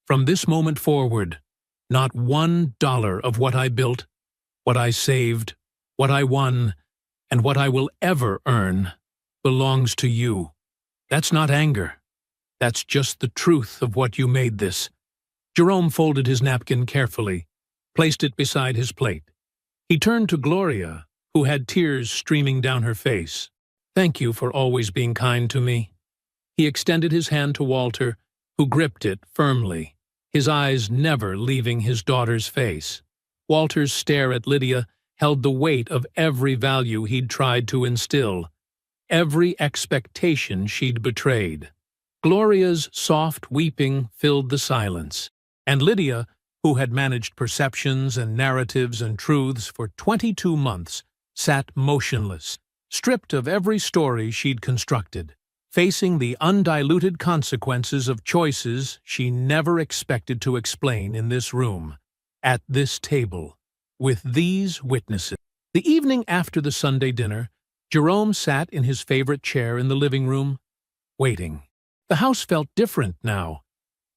from this moment forward, not $1 of what I built, what I saved, what I won, and what I will ever earn belongs to you. That's not anger. That's just the truth of what you made this." Jerome folded his napkin carefully, placed it beside his plate. He turned to Gloria, who had tears streaming down her face. "Thank you for always being kind to me." He extended his hand to Walter, who gripped it firmly, his eyes never leaving his daughter's face. Walter's stare at Lydia held the weight of every value he'd tried to instill, every expectation she'd betrayed. Gloria's soft weeping filled the silence, and Lydia, who had managed perceptions and narratives and truths for 22 months, sat motionless, stripped of every story she'd constructed, facing the undiluted consequences of choices she never expected to explain in this room, at this table, with these witnesses. The evening after the Sunday dinner, Jerome sat in his favorite chair in the living room, waiting. The house felt different now,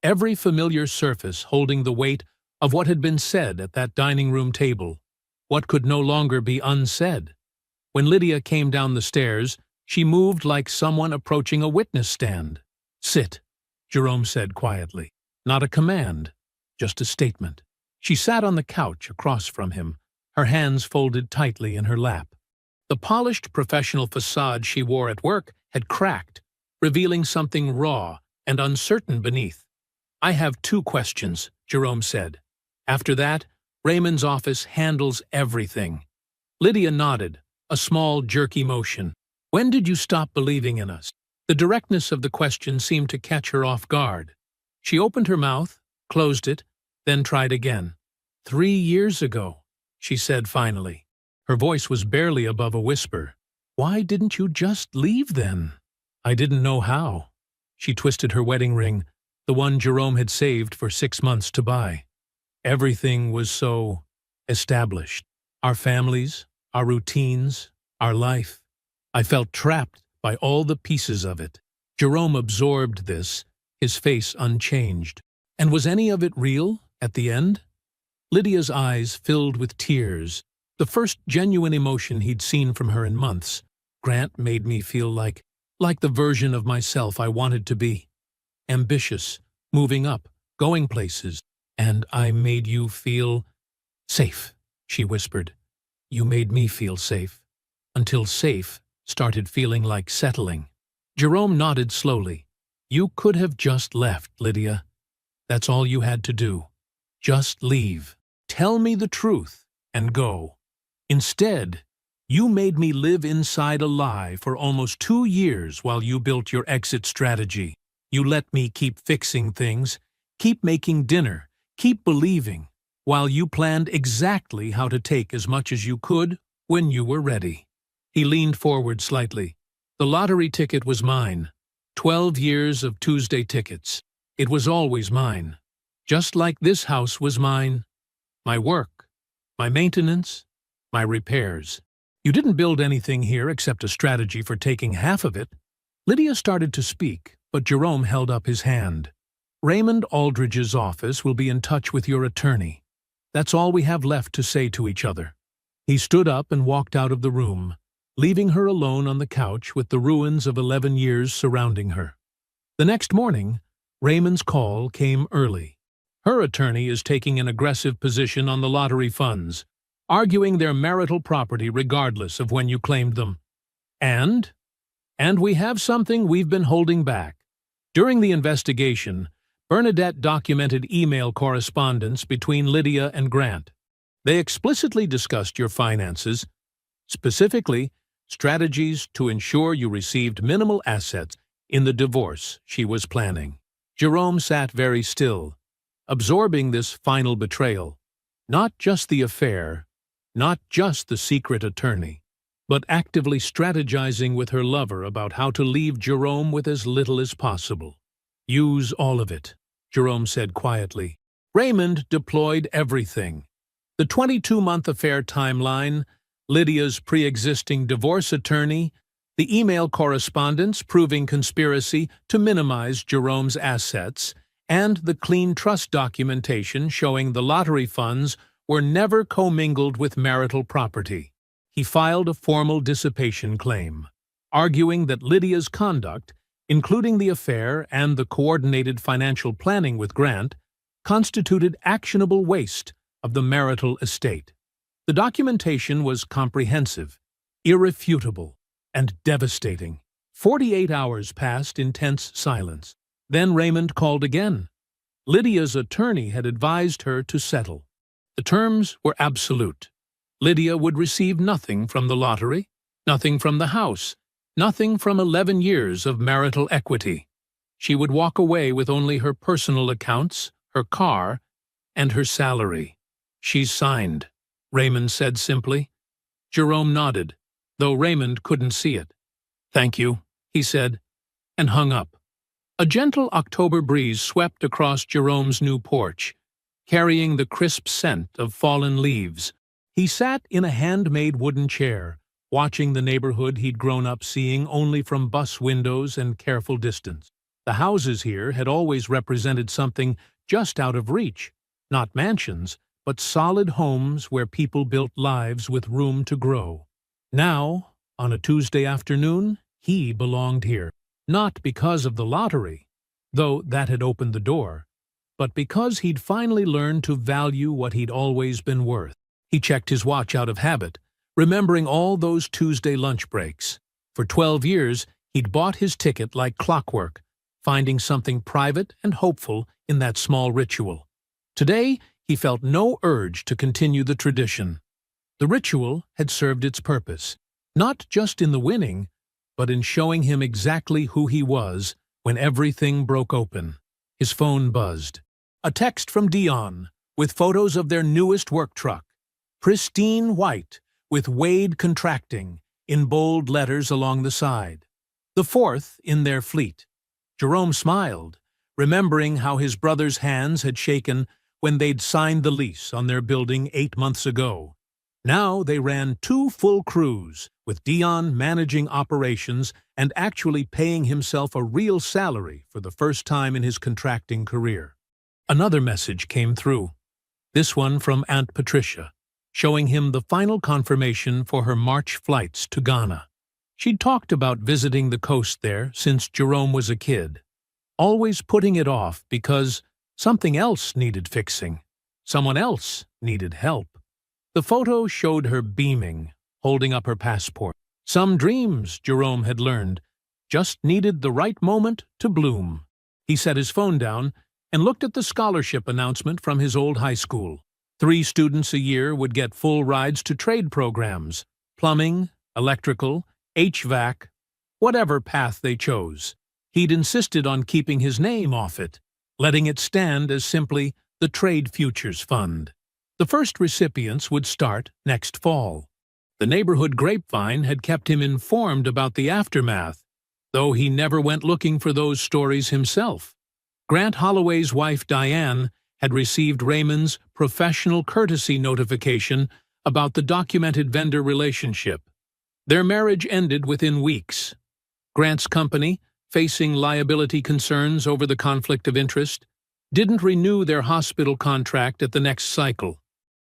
every familiar surface holding the weight of what had been said at that dining room table, what could no longer be unsaid. When Lydia came down the stairs, she moved like someone approaching a witness stand. "Sit," Jerome said quietly. Not a command, just a statement. She sat on the couch across from him, her hands folded tightly in her lap. The polished professional facade she wore at work had cracked, revealing something raw and uncertain beneath. "I have 2 questions," Jerome said. "After that, Raymond's office handles everything." Lydia nodded, a small, jerky motion. "When did you stop believing in us?" The directness of the question seemed to catch her off guard. She opened her mouth, closed it, then tried again. 3 years ago," she said finally. Her voice was barely above a whisper. "Why didn't you just leave then?" "I didn't know how." She twisted her wedding ring, the one Jerome had saved for 6 months to buy. "Everything was so established. Our families, our routines, our life. I felt trapped by all the pieces of it." Jerome absorbed this, his face unchanged. "And was any of it real at the end?" Lydia's eyes filled with tears, the first genuine emotion he'd seen from her in months. "Grant made me feel like the version of myself I wanted to be. Ambitious, moving up, going places. And I made you feel safe," she whispered. "You made me feel safe. Until safe started feeling like settling." Jerome nodded slowly. "You could have just left, Lydia. That's all you had to do. Just leave. Tell me the truth and go. Instead, You made me live inside a lie for almost 2 years while you built your exit strategy. You let me keep fixing things, keep making dinner, keep believing, while you planned exactly how to take as much as you could when you were ready. He leaned forward slightly. The lottery ticket was mine. 12 years of Tuesday tickets. It was always mine. Just like this house was mine. My work, my maintenance, my repairs. You didn't build anything here except a strategy for taking half of it. Lydia started to speak, but Jerome held up his hand. Raymond Aldridge's office will be in touch with your attorney. That's all we have left to say to each other. He stood up and walked out of the room, leaving her alone on the couch with the ruins of 11 years surrounding her. The next morning, Raymond's call came early. Her attorney is taking an aggressive position on the lottery funds, arguing their marital property regardless of when you claimed them. And we have something we've been holding back. During the investigation, Bernadette documented email correspondence between Lydia and Grant. They explicitly discussed your finances, specifically strategies to ensure you received minimal assets in the divorce she was planning. Jerome sat very still, absorbing this final betrayal. Not just the affair, not just the secret attorney, but actively strategizing with her lover about how to leave Jerome with as little as possible. Use all of it, Jerome said quietly. Raymond deployed everything. The 22-month affair timeline, Lydia's pre-existing divorce attorney, the email correspondence proving conspiracy to minimize Jerome's assets, and the clean trust documentation showing the lottery funds were never commingled with marital property. He filed a formal dissipation claim, arguing that Lydia's conduct, including the affair and the coordinated financial planning with Grant, constituted actionable waste of the marital estate. The documentation was comprehensive, irrefutable, and devastating. 48 hours passed in tense silence. Then Raymond called again. Lydia's attorney had advised her to settle. The terms were absolute. Lydia would receive nothing from the lottery, nothing from the house, nothing from 11 years of marital equity. She would walk away with only her personal accounts, her car, and her salary. She's signed, Raymond said simply. Jerome nodded, though Raymond couldn't see it. Thank you, he said, and hung up. A gentle October breeze swept across Jerome's new porch, carrying the crisp scent of fallen leaves. He sat in a handmade wooden chair, watching the neighborhood he'd grown up seeing only from bus windows and careful distance. The houses here had always represented something just out of reach, not mansions, but solid homes where people built lives with room to grow. Now, on a Tuesday afternoon, he belonged here, not because of the lottery, though that had opened the door, but because he'd finally learned to value what he'd always been worth. He checked his watch out of habit, remembering all those Tuesday lunch breaks. For 12 years, he'd bought his ticket like clockwork, finding something private and hopeful in that small ritual. Today, he felt no urge to continue the tradition. The ritual had served its purpose, not just in the winning, but in showing him exactly who he was when everything broke open. His phone buzzed. A text from Dion, with photos of their newest work truck. Pristine white, with Wade contracting, in bold letters along the side. The fourth in their fleet. Jerome smiled, remembering how his brother's hands had shaken when they'd signed the lease on their building 8 months ago. Now they ran 2 full crews, with Dion managing operations and actually paying himself a real salary for the first time in his contracting career. Another message came through, this one from Aunt Patricia, showing him the final confirmation for her March flights to Ghana. She'd talked about visiting the coast there since Jerome was a kid, always putting it off because something else needed fixing. Someone else needed help. The photo showed her beaming, holding up her passport. Some dreams, Jerome had learned, just needed the right moment to bloom. He set his phone down and looked at the scholarship announcement from his old high school. 3 students a year would get full rides to trade programs, Plumbing, electrical, HVAC, whatever path they chose. He'd insisted on keeping his name off it, letting it stand as simply the Trade Futures Fund. The first recipients would start next fall. The neighborhood grapevine had kept him informed about the aftermath, though he never went looking for those stories himself. Grant Holloway's wife Diane had received Raymond's professional courtesy notification about the documented vendor relationship. Their marriage ended within weeks. Grant's company, facing liability concerns over the conflict of interest, didn't renew their hospital contract at the next cycle.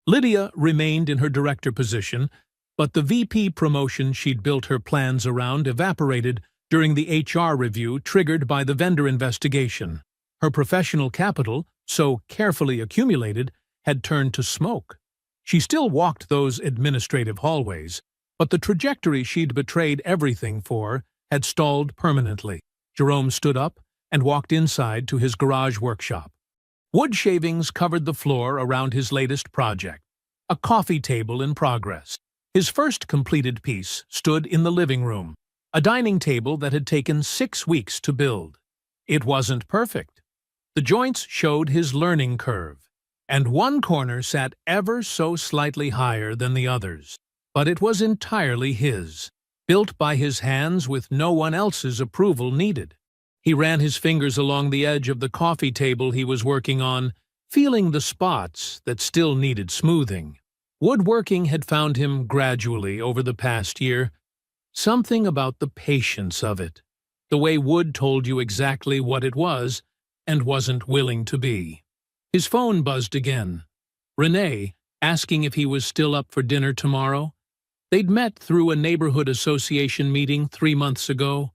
Lydia remained in her director position, but the VP promotion she'd built her plans around evaporated during the HR review triggered by the vendor investigation. Her professional capital, so carefully accumulated, had turned to smoke. She still walked those administrative hallways, but the trajectory she'd betrayed everything for had stalled permanently. Jerome stood up and walked inside to his garage workshop. Wood shavings covered the floor around his latest project, a coffee table in progress. His first completed piece stood in the living room, a dining table that had taken 6 weeks to build. It wasn't perfect. The joints showed his learning curve, and one corner sat ever so slightly higher than the others. But it was entirely his, built by his hands with no one else's approval needed. He ran his fingers along the edge of the coffee table he was working on, feeling the spots that still needed smoothing. Woodworking had found him gradually over the past year. Something about the patience of it, the way wood told you exactly what it was and wasn't willing to be. His phone buzzed again. Renee, asking if he was still up for dinner tomorrow. They'd met through a neighborhood association meeting 3 months ago.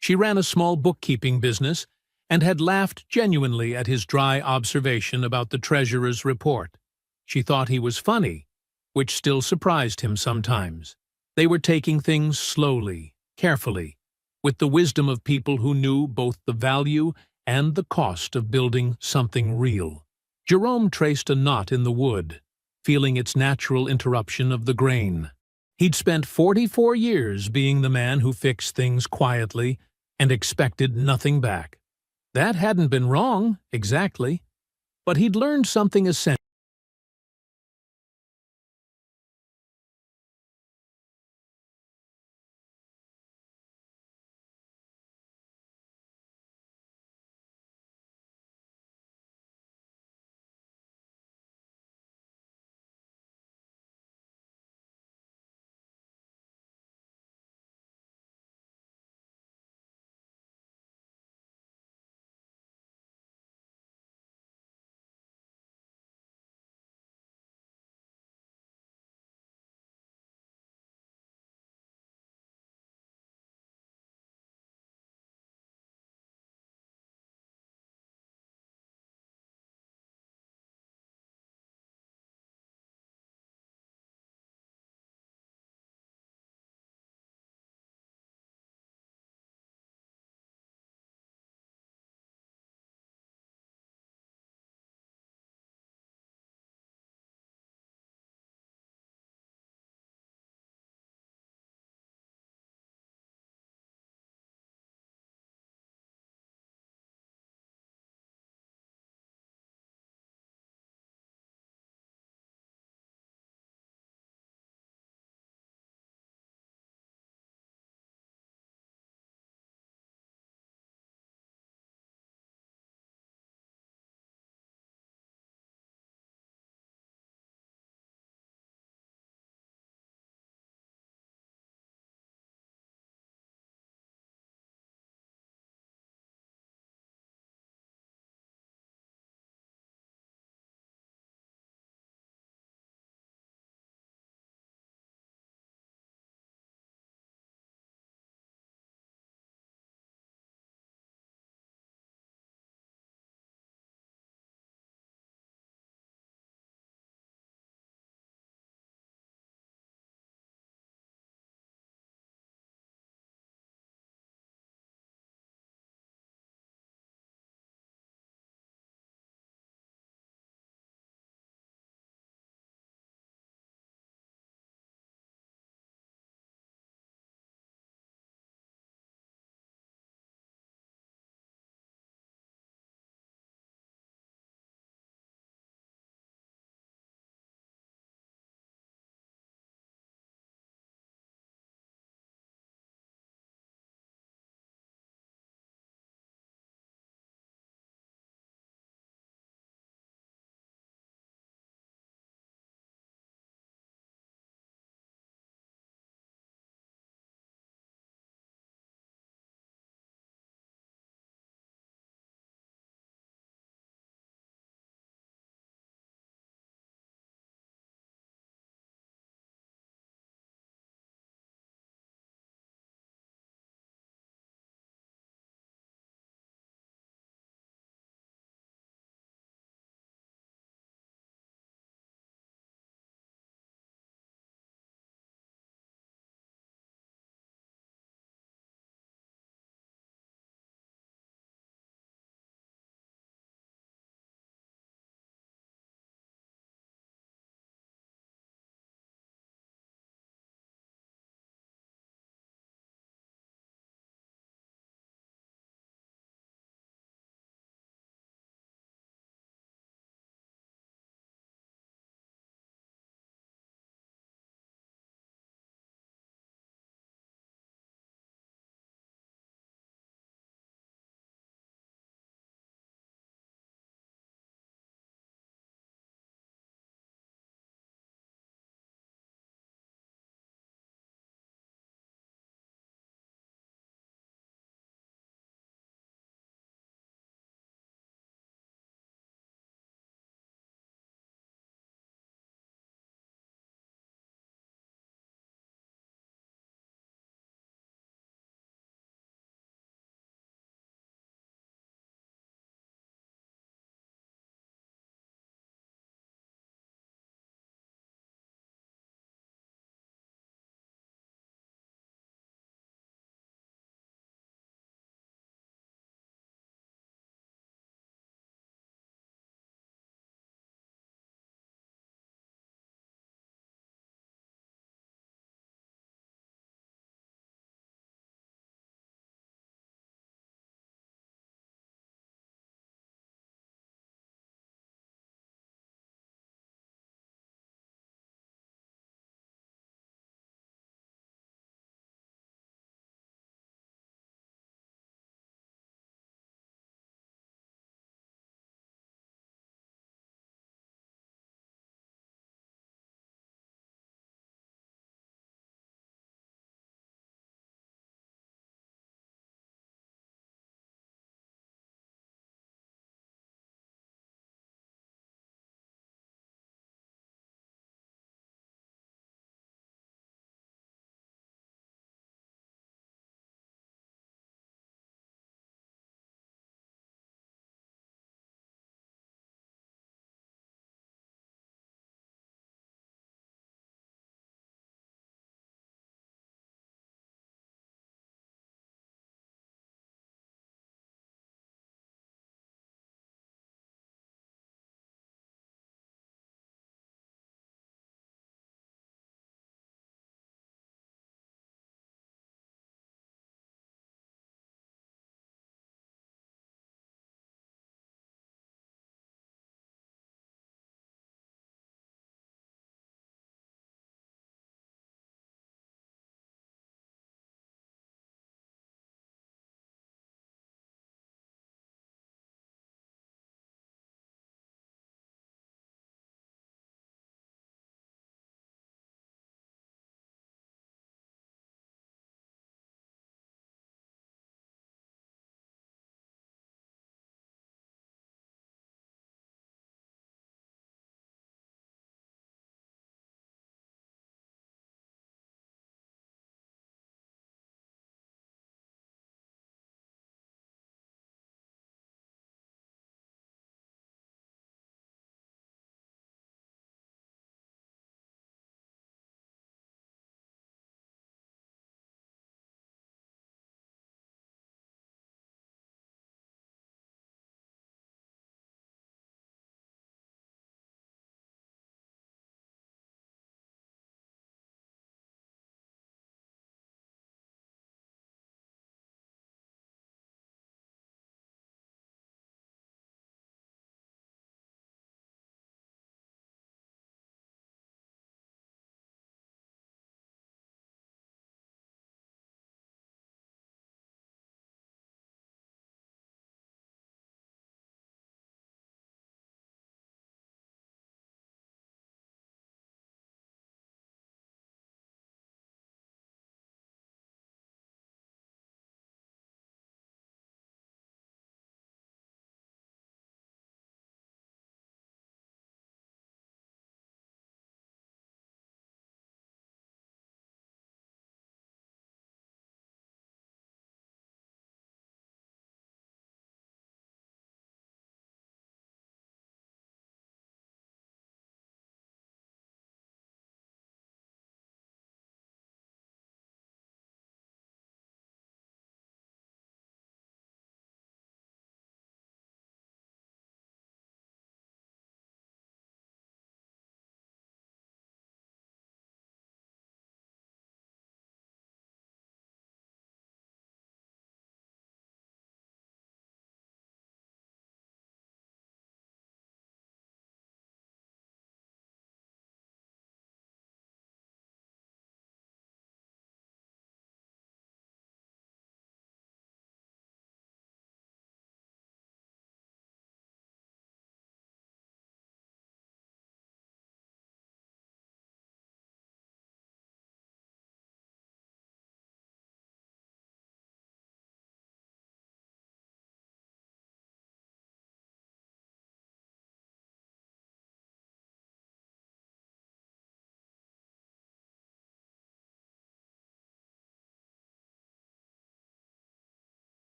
She ran a small bookkeeping business and had laughed genuinely at his dry observation about the treasurer's report. She thought he was funny, which still surprised him sometimes. They were taking things slowly, carefully, with the wisdom of people who knew both the value and the cost of building something real. Jerome traced a knot in the wood, feeling its natural interruption of the grain. He'd spent 44 years being the man who fixed things quietly and expected nothing back. That hadn't been wrong, exactly, but he'd learned something essential.